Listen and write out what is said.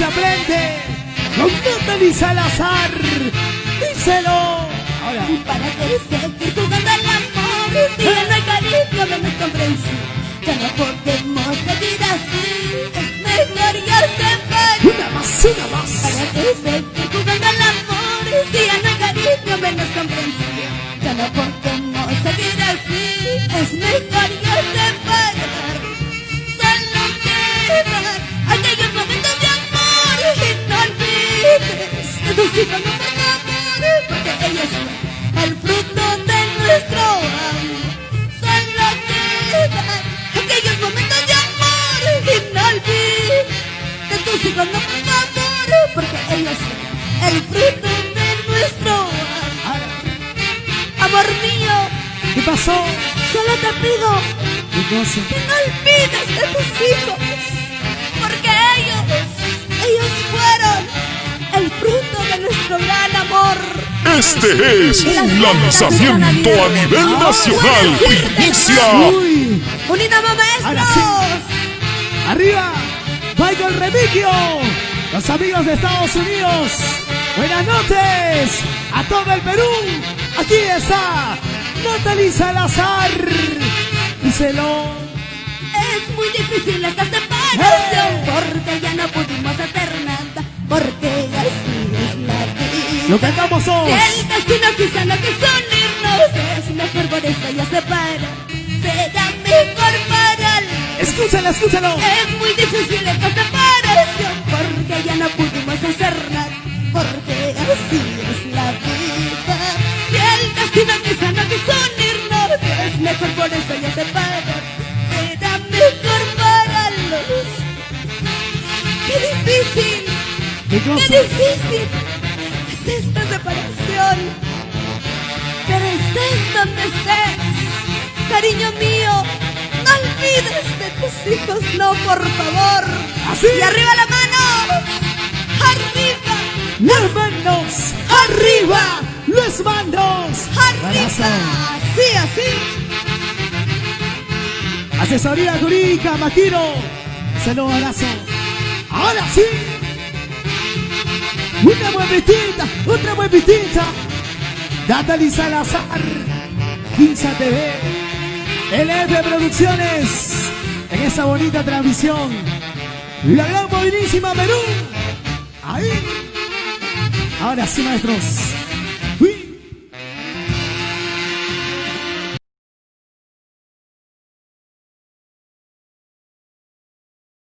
se aprende con Natalie Salazar. Díselo. Ahora. ¿Para qué seguir jugando al amor? Si ya no hay cariño, menos comprensión. Ya no podemos seguir así. Es mejor ya separar. Una más. ¿Para qué seguir jugando al amor? Si ya no hay cariño, menos comprensión. Ya no podemos seguir así. Es mejor ya separar. Solo quedan aquellos momentos de amor. Y no olvides que tus hijos no por favor, porque ellos son el fruto de nuestro amor. Solo quedan aquellos momentos de amor. Y no olvides que tus hijos no por favor, porque ellos son el fruto de nuestro amor. Amor mío, ¿Qué pasó? solo te pido ¿Qué cosa? que no olvides de tus hijos, porque ellos fueron el fruto de nuestro gran amor. Este es un lanzamiento a nivel nacional. Inicia. Uy. ¡Unidad Ahora maestros! Arriba, Michael Remigio, los amigos de Estados Unidos. Buenas noches a todo el Perú. Aquí está Natalie Salazar. Díselo. Es muy difícil esta separación, porque ya no pudimos hacer nada, porque así es la vida. Lo cantamos todos. Si el destino quizá no quiso unirnos, es mejor por eso ya separa. Será mejor para los. Escúchalo. Es muy difícil esta separación, porque ya no pudimos hacer nada, porque así es la vida. Si el destino quizá no quiso unirnos, es mejor por eso ya separa. Será mejor para los. ¡Qué difícil! ¿Qué ¡Qué cosa? difícil es esta separación! Pero estés donde estés, cariño mío, no olvides de tus hijos, no, por favor. Así. Y arriba la mano, arriba, Las manos arriba. Las manos arriba, así, así. Asesoría jurídica Maquiro. Se lo abrazo. Ahora sí. Otra muevitita. Natalie Salazar. 15 TV. LF Producciones. En esa bonita transmisión. La gran movilísima Perú. Ahí. Ahora sí, maestros.